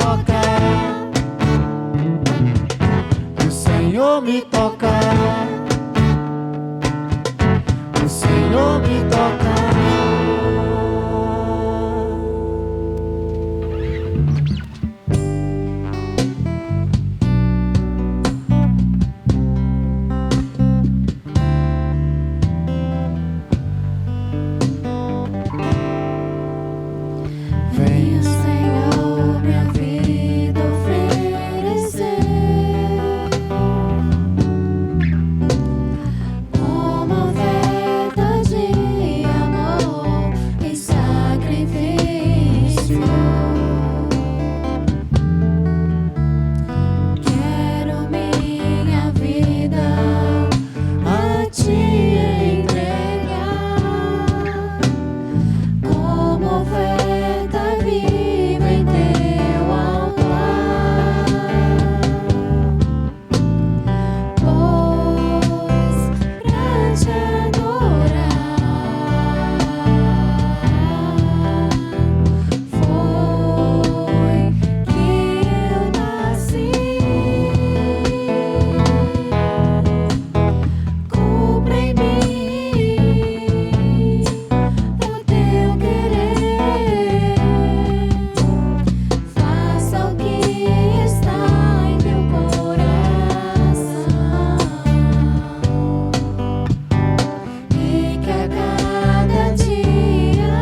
tocar, o Senhor me tocar, o Senhor me tocar. Venha, Senhor, minha vida oferecer como oferta de amor e sacrifício. Quero minha vida a ti entregar como oferta viva em teu altar, pois pra te adorar foi que eu nasci. Cumpra em mim o teu querer, faça o que está em teu coração, e que a cada dia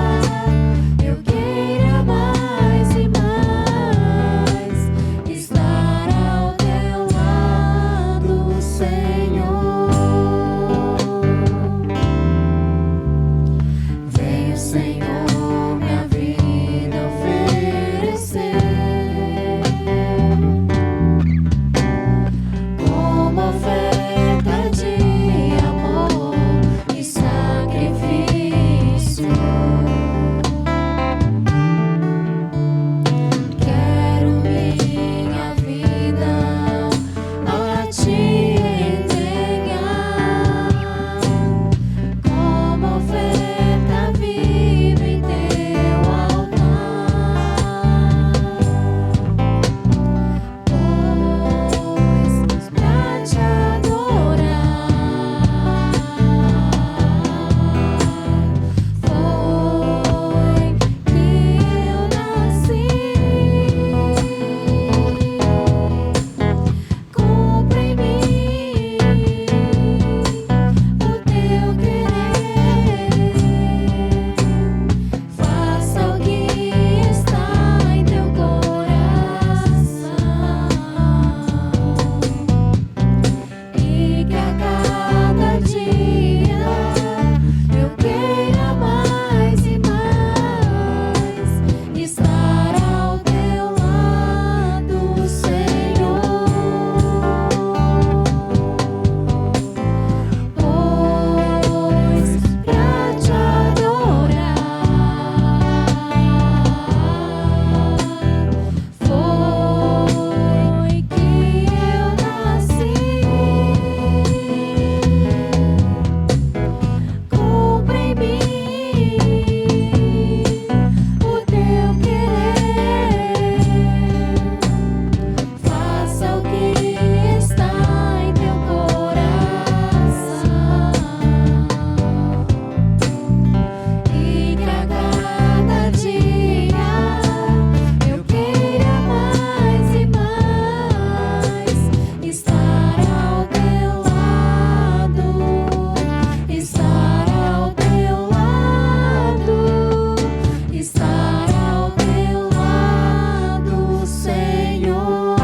eu queira mais e mais estar ao teu lado, Senhor. Venha, Senhor, minha vida oferecer como oferta de amor e sacrifício. Quero minha vida a ti entregar como oferta viva em teu altar, pois pra te adorar foi que eu nasci. Cumpra em mim o teu querer, faça o que está em teu coração, e que a cada dia eu queira mais e mais estar ao teu lado, Senhor, pois pra te adorar foi que eu nasci. Cumpra em mim o teu querer, faça o que está em teu coração, e que a cada dia eu queira mais e mais estar ao teu lado, estar ao teu lado, estar ao teu lado, Senhor.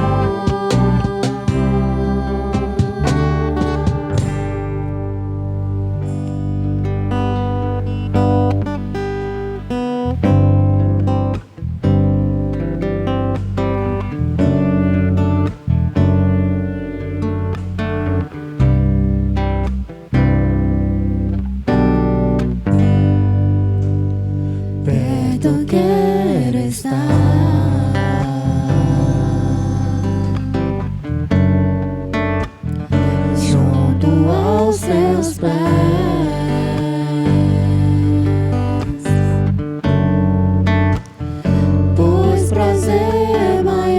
Perto quero estar, junto aos teus pés, pois prazer maior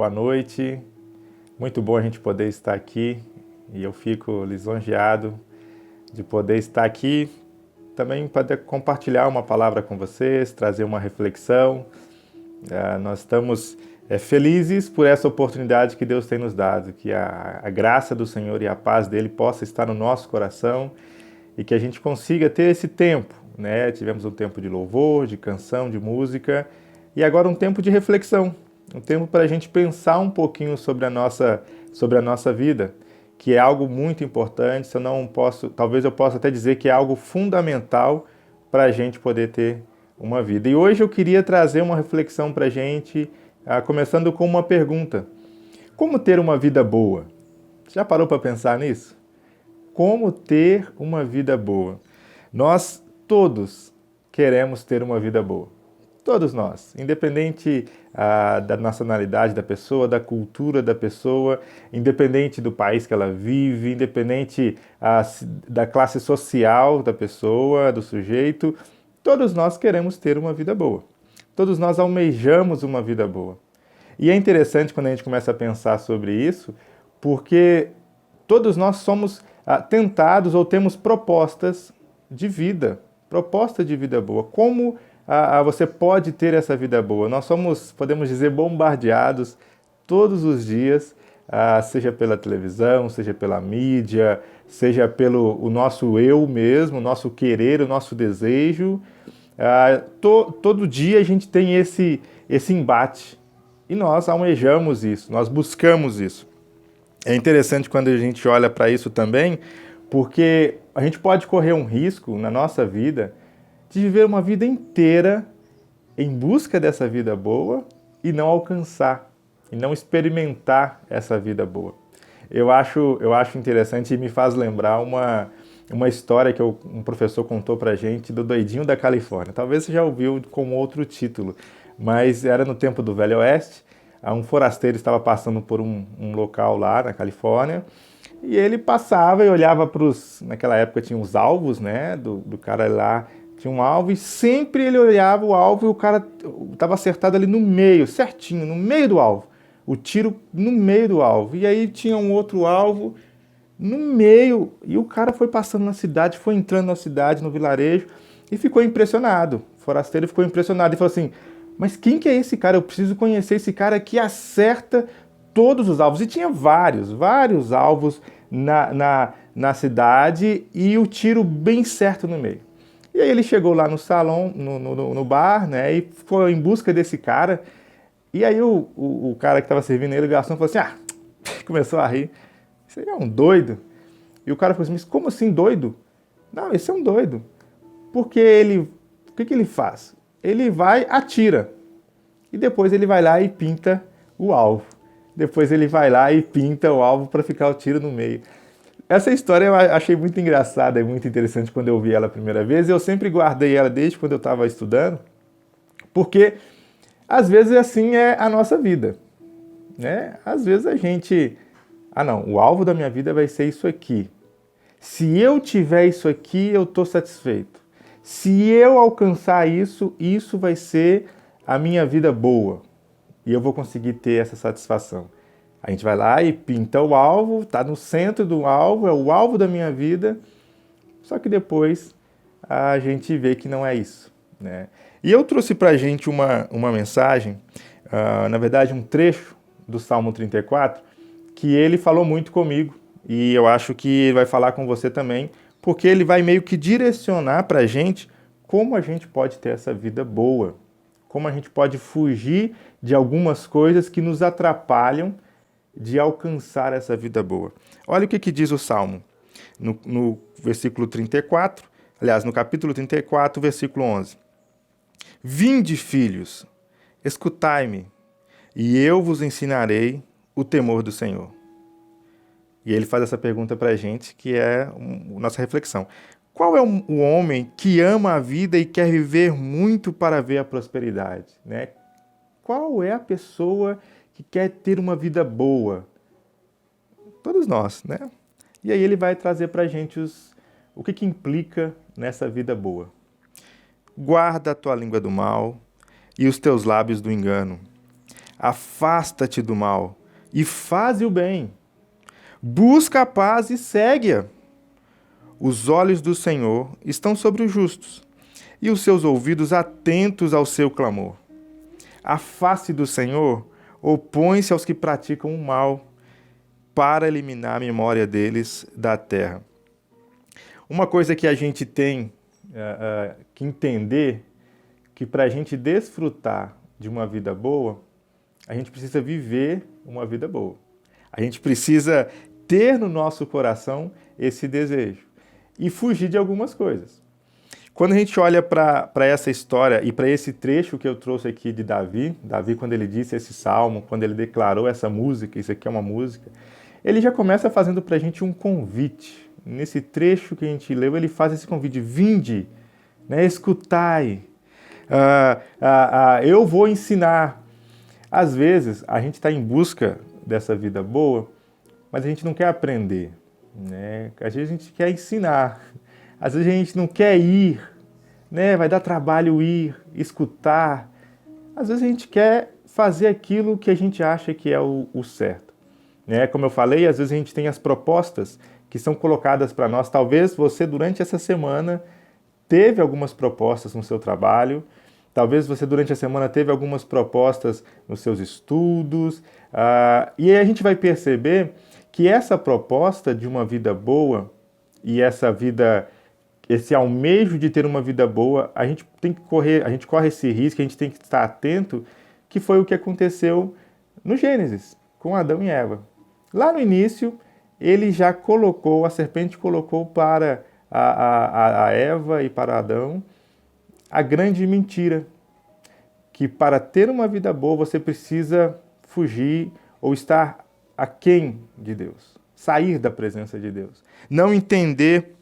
boa noite. Muito bom a gente poder estar aqui e eu fico lisonjeado de poder estar aqui, também poder compartilhar uma palavra com vocês, trazer uma reflexão. Nós estamos felizes por essa oportunidade que Deus tem nos dado, que a graça do Senhor e a paz dele possa estar no nosso coração e que a gente consiga ter esse tempo, né? Tivemos um tempo de louvor, de canção, de música e agora um tempo de reflexão, um tempo para a gente pensar um pouquinho sobre a nossa vida, que é algo muito importante. Se eu não posso, talvez eu possa até dizer que é algo fundamental para a gente poder ter uma vida. E hoje eu queria trazer uma reflexão para a gente, começando com uma pergunta: como ter uma vida boa? Já parou para pensar nisso? Como ter uma vida boa? Nós todos queremos ter uma vida boa. Todos nós, independente da nacionalidade da pessoa, da cultura da pessoa, independente do país que ela vive, independente da classe social da pessoa, do sujeito, todos nós queremos ter uma vida boa. Todos nós almejamos uma vida boa. E é interessante quando a gente começa a pensar sobre isso, porque todos nós somos tentados ou temos propostas de vida boa. Como você pode ter essa vida boa? Nós somos, podemos dizer, bombardeados todos os dias, seja pela televisão, seja pela mídia, seja pelo o nosso eu mesmo, o nosso querer, o nosso desejo. Todo dia a gente tem esse embate e nós almejamos isso, nós buscamos isso. É interessante quando a gente olha para isso também, porque a gente pode correr um risco na nossa vida de viver uma vida inteira em busca dessa vida boa e não alcançar, e não experimentar essa vida boa. Eu acho interessante e me faz lembrar uma história que um professor contou pra gente do Doidinho da Califórnia. Talvez você já ouviu com outro título, mas era no tempo do Velho Oeste. Um forasteiro estava passando por um local lá na Califórnia e ele passava e olhava naquela época tinha os alvos, né, do cara lá, tinha um alvo e sempre ele olhava o alvo e o cara estava acertado ali no meio, certinho, no meio do alvo, o tiro no meio do alvo. E aí tinha um outro alvo no meio e o cara foi passando na cidade, foi entrando na cidade, no vilarejo e ficou impressionado. O forasteiro ficou impressionado e falou assim: mas quem que é esse cara? Eu preciso conhecer esse cara que acerta todos os alvos. E tinha vários alvos na cidade e o tiro bem certo no meio. E aí ele chegou lá no salão, no bar, né, e foi em busca desse cara. E aí o cara que estava servindo ele, o garçom, falou assim: começou a rir. Você é um doido? E o cara falou assim: mas como assim doido? Não, esse é um doido. Porque o que ele faz? Ele vai, atira, e depois ele vai lá e pinta o alvo. Depois ele vai lá e pinta o alvo para ficar o tiro no meio. Essa história eu achei muito engraçada e muito interessante quando eu vi ela a primeira vez. Eu sempre guardei ela desde quando eu estava estudando, porque às vezes assim é a nossa vida, né? Às vezes a gente, não, o alvo da minha vida vai ser isso aqui. Se eu tiver isso aqui, eu estou satisfeito. Se eu alcançar isso, isso vai ser a minha vida boa. E eu vou conseguir ter essa satisfação. A gente vai lá e pinta o alvo, está no centro do alvo, é o alvo da minha vida. Só que depois a gente vê que não é isso, né? E eu trouxe para a gente uma mensagem, na verdade um trecho do Salmo 34, que ele falou muito comigo. E eu acho que ele vai falar com você também, porque ele vai meio que direcionar para a gente como a gente pode ter essa vida boa, como a gente pode fugir de algumas coisas que nos atrapalham de alcançar essa vida boa. Olha o que diz o Salmo, no versículo 34, aliás, no capítulo 34, versículo 11. Vinde, filhos, escutai-me, e eu vos ensinarei o temor do Senhor. E ele faz essa pergunta para a gente, que é a nossa reflexão. Qual é o homem que ama a vida e quer viver muito para ver a prosperidade, né? Qual é a pessoa que quer ter uma vida boa? Todos nós, né? E aí ele vai trazer para a gente o que implica nessa vida boa. Guarda a tua língua do mal e os teus lábios do engano. Afasta-te do mal e faze o bem. Busca a paz e segue-a. Os olhos do Senhor estão sobre os justos e os seus ouvidos atentos ao seu clamor. A face do Senhor opõe-se aos que praticam o mal, para eliminar a memória deles da terra. Uma coisa que a gente tem que entender, que para a gente desfrutar de uma vida boa, a gente precisa viver uma vida boa. A gente precisa ter no nosso coração esse desejo e fugir de algumas coisas. Quando a gente olha para essa história e para esse trecho que eu trouxe aqui de Davi, quando ele disse esse salmo, quando ele declarou essa música, isso aqui é uma música, ele já começa fazendo para a gente um convite. Nesse trecho que a gente leu, ele faz esse convite: vinde, né, escutai, eu vou ensinar. Às vezes, a gente está em busca dessa vida boa, mas a gente não quer aprender, né? Às vezes a gente quer ensinar, às vezes a gente não quer ir, né? Vai dar trabalho ir, escutar. Às vezes a gente quer fazer aquilo que a gente acha que é o certo. Né? Como eu falei, às vezes a gente tem as propostas que são colocadas para nós. Talvez você, durante essa semana, teve algumas propostas no seu trabalho, talvez você, durante a semana, teve algumas propostas nos seus estudos, e aí a gente vai perceber que essa proposta de uma vida boa e esse almejo de ter uma vida boa, a gente corre esse risco, a gente tem que estar atento, que foi o que aconteceu no Gênesis, com Adão e Eva. Lá no início, a serpente colocou para a Eva e para Adão a grande mentira, que para ter uma vida boa você precisa fugir ou estar aquém de Deus, sair da presença de Deus, não entender.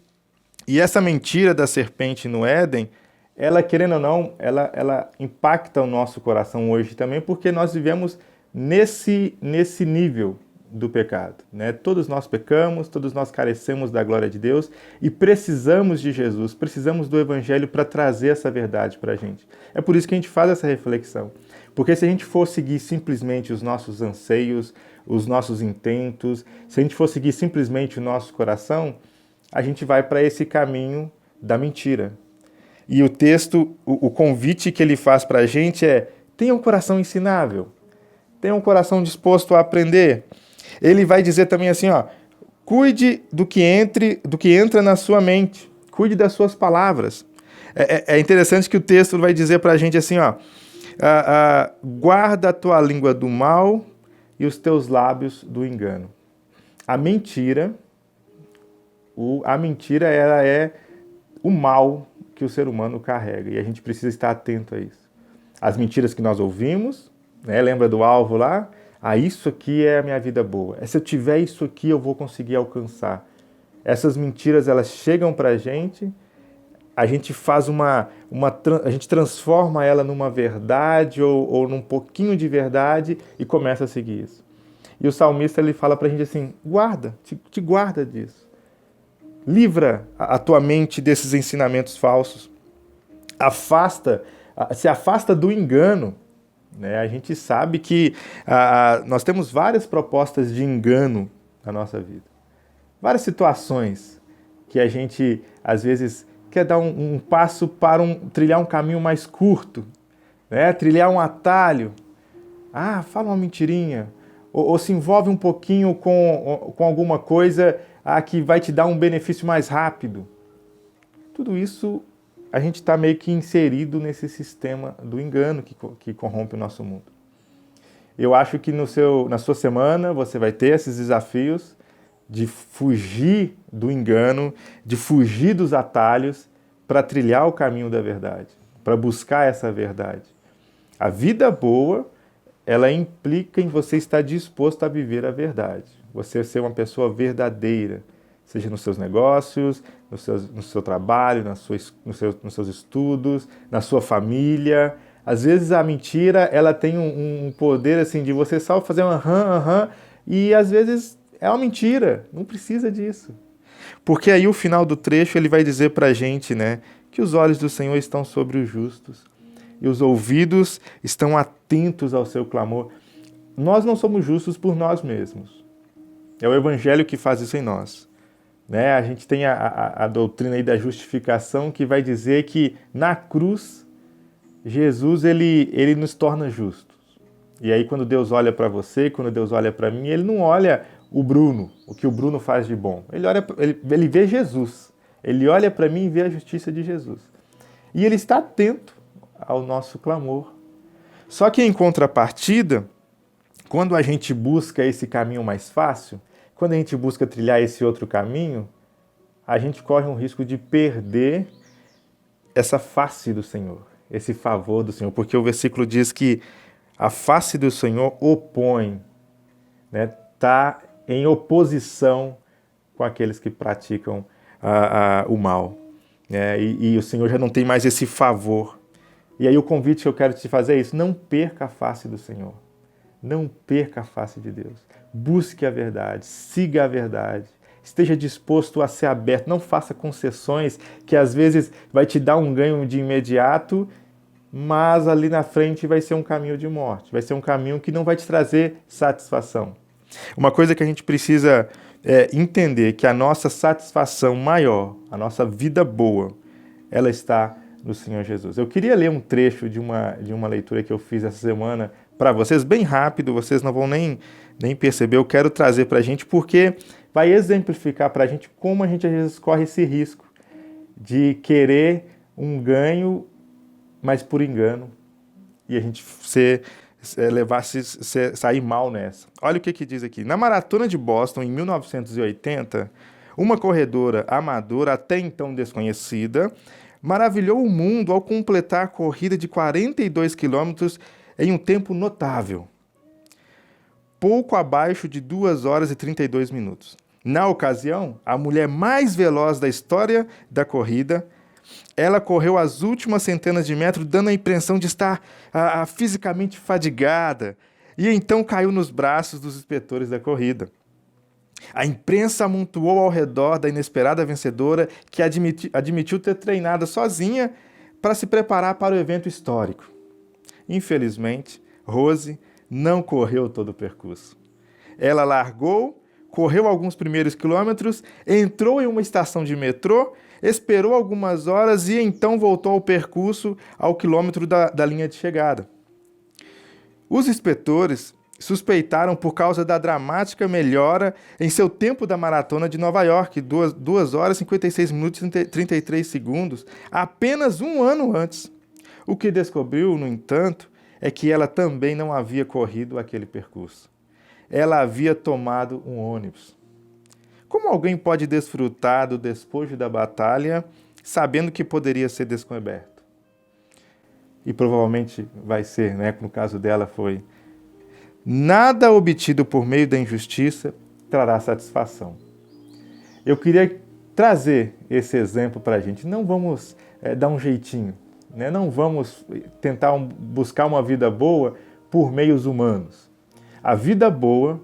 E essa mentira da serpente no Éden, ela, querendo ou não, ela impacta o nosso coração hoje também, porque nós vivemos nesse nível do pecado, né? Todos nós pecamos, todos nós carecemos da glória de Deus e precisamos de Jesus, precisamos do Evangelho para trazer essa verdade para a gente. É por isso que a gente faz essa reflexão, porque se a gente for seguir simplesmente os nossos anseios, os nossos intentos, se a gente for seguir simplesmente o nosso coração, a gente vai para esse caminho da mentira. E o texto, o convite que ele faz para a gente é: tenha um coração ensinável, tenha um coração disposto a aprender. Ele vai dizer também assim, ó, cuide do que entra na sua mente, cuide das suas palavras. É interessante que o texto vai dizer para a gente assim, ó, guarda a tua língua do mal e os teus lábios do engano. A mentira ela é o mal que o ser humano carrega e a gente precisa estar atento a isso. As mentiras que nós ouvimos, né, lembra do alvo lá? Isso aqui é a minha vida boa. Se eu tiver isso aqui, eu vou conseguir alcançar. Essas mentiras, elas chegam para a gente faz a gente transforma ela numa verdade ou num pouquinho de verdade e começa a seguir isso. E o salmista, ele fala para a gente assim, te guarda disso. Livra a tua mente desses ensinamentos falsos. Se afasta do engano. Né? A gente sabe que nós temos várias propostas de engano na nossa vida. Várias situações que a gente, às vezes, quer dar um passo para trilhar um caminho mais curto, né? Trilhar um atalho. Fala uma mentirinha. Ou se envolve um pouquinho com alguma coisa que vai te dar um benefício mais rápido. Tudo isso a gente está meio que inserido nesse sistema do engano que corrompe o nosso mundo. Eu acho que na sua semana você vai ter esses desafios de fugir do engano, de fugir dos atalhos para trilhar o caminho da verdade, para buscar essa verdade. A vida boa, ela implica em você estar disposto a viver a verdade, você ser uma pessoa verdadeira, seja nos seus negócios, no seu trabalho, nos seus estudos, na sua família. Às vezes a mentira ela tem um poder assim, de você só fazer um aham, e às vezes é uma mentira, não precisa disso. Porque aí o final do trecho ele vai dizer para a gente, né, que os olhos do Senhor estão sobre os justos e os ouvidos estão atentos ao seu clamor. nós não somos justos por nós mesmos. É o Evangelho que faz isso em nós. Né? A gente tem a doutrina aí da justificação que vai dizer que na cruz, Jesus ele nos torna justos. E aí quando Deus olha para você, quando Deus olha para mim, Ele não olha o Bruno, o que o Bruno faz de bom. Ele vê Jesus. Ele olha para mim e vê a justiça de Jesus. E Ele está atento ao nosso clamor. Só que em contrapartida, quando a gente busca esse caminho mais fácil, quando a gente busca trilhar esse outro caminho, a gente corre um risco de perder essa face do Senhor, esse favor do Senhor, porque o versículo diz que a face do Senhor opõe, né? Está em oposição com aqueles que praticam o mal. Né? E o Senhor já não tem mais esse favor. E aí o convite que eu quero te fazer é isso: não perca a face do Senhor. Não perca a face de Deus. Busque a verdade, siga a verdade. Esteja disposto a ser aberto. Não faça concessões que às vezes vai te dar um ganho de imediato, mas ali na frente vai ser um caminho de morte. Vai ser um caminho que não vai te trazer satisfação. Uma coisa que a gente precisa entender que a nossa satisfação maior, a nossa vida boa, ela está no Senhor Jesus. Eu queria ler um trecho de uma leitura que eu fiz essa semana para vocês, bem rápido, vocês não vão nem perceber. Eu quero trazer para a gente porque vai exemplificar para a gente como a gente às vezes corre esse risco de querer um ganho, mas por engano, e a gente sair mal nessa. Olha o que diz aqui. Na Maratona de Boston, em 1980, uma corredora amadora, até então desconhecida, maravilhou o mundo ao completar a corrida de 42 quilômetros em um tempo notável, pouco abaixo de 2 horas e 32 minutos. Na ocasião, a mulher mais veloz da história da corrida, ela correu as últimas centenas de metros, dando a impressão de estar fisicamente fadigada, e então caiu nos braços dos inspetores da corrida. A imprensa amontoou ao redor da inesperada vencedora, que admitiu ter treinado sozinha para se preparar para o evento histórico. Infelizmente, Rose não correu todo o percurso. Ela largou, correu alguns primeiros quilômetros, entrou em uma estação de metrô, esperou algumas horas e então voltou ao percurso ao quilômetro da linha de chegada. Os inspetores suspeitaram por causa da dramática melhora em seu tempo da maratona de Nova York, 2 horas, 56 minutos e 33 segundos, apenas um ano antes. O que descobriu, no entanto, é que ela também não havia corrido aquele percurso. Ela havia tomado um ônibus. Como alguém pode desfrutar do despojo da batalha sabendo que poderia ser descoberto? E provavelmente vai ser, né? No caso dela foi. Nada obtido por meio da injustiça trará satisfação. Eu queria trazer esse exemplo para a gente. Não vamos dar um jeitinho, né? Não vamos tentar buscar uma vida boa por meios humanos. A vida boa,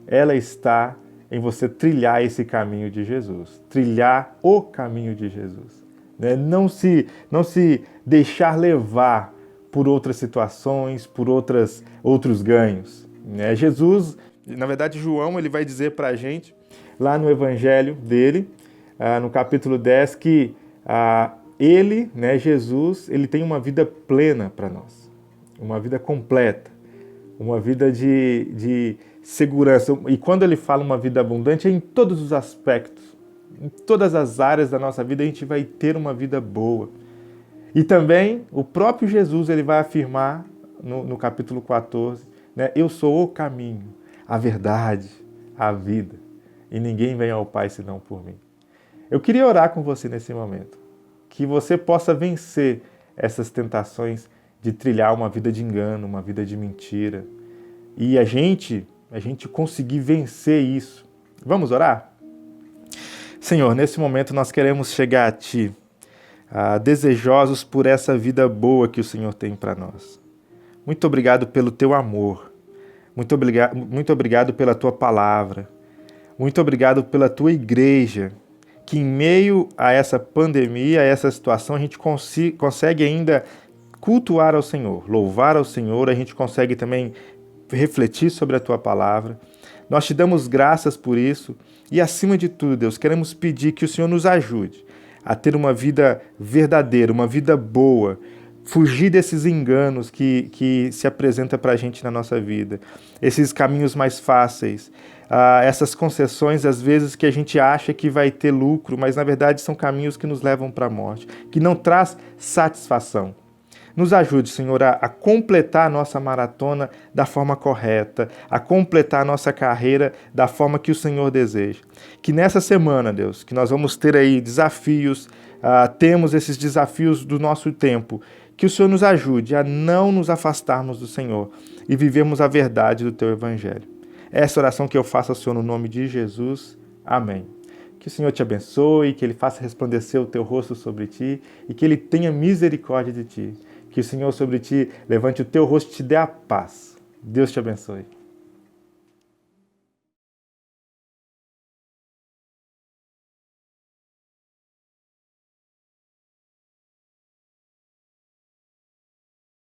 ela está em você trilhar esse caminho de Jesus, trilhar o caminho de Jesus. Né? Não se deixar levar por outras situações, por outros ganhos. Né? Jesus, na verdade, João, ele vai dizer para a gente, lá no Evangelho dele, no capítulo 10, que ele, né, Jesus, ele tem uma vida plena para nós, uma vida completa, uma vida de segurança. E quando ele fala uma vida abundante, é em todos os aspectos, em todas as áreas da nossa vida, a gente vai ter uma vida boa. E também o próprio Jesus, ele vai afirmar no capítulo 14, né, eu sou o caminho, a verdade, a vida, e ninguém vem ao Pai senão por mim. Eu queria orar com você nesse momento, que você possa vencer essas tentações de trilhar uma vida de engano, uma vida de mentira, e a gente conseguir vencer isso. Vamos orar? Senhor, nesse momento nós queremos chegar a Ti, desejosos por essa vida boa que o Senhor tem para nós. Muito obrigado pelo Teu amor, muito obrigado pela Tua palavra, muito obrigado pela Tua igreja, que em meio a essa pandemia, a essa situação, a gente consegue ainda cultuar ao Senhor, louvar ao Senhor, a gente consegue também refletir sobre a Tua palavra. Nós te damos graças por isso e, acima de tudo, Deus, queremos pedir que o Senhor nos ajude a ter uma vida verdadeira, uma vida boa, fugir desses enganos que se apresentam para a gente na nossa vida, esses caminhos mais fáceis, essas concessões, às vezes, que a gente acha que vai ter lucro, mas, na verdade, são caminhos que nos levam para a morte, que não traz satisfação. Nos ajude, Senhor, a completar a nossa maratona da forma correta, a completar a nossa carreira da forma que o Senhor deseja. Que nessa semana, Deus, que nós vamos ter aí desafios, temos esses desafios do nosso tempo, que o Senhor nos ajude a não nos afastarmos do Senhor e vivermos a verdade do Teu Evangelho. Essa oração que eu faço ao Senhor no nome de Jesus. Amém. Que o Senhor te abençoe, que Ele faça resplandecer o Teu rosto sobre ti e que Ele tenha misericórdia de ti. Que o Senhor sobre ti levante o Teu rosto e te dê a paz. Deus te abençoe.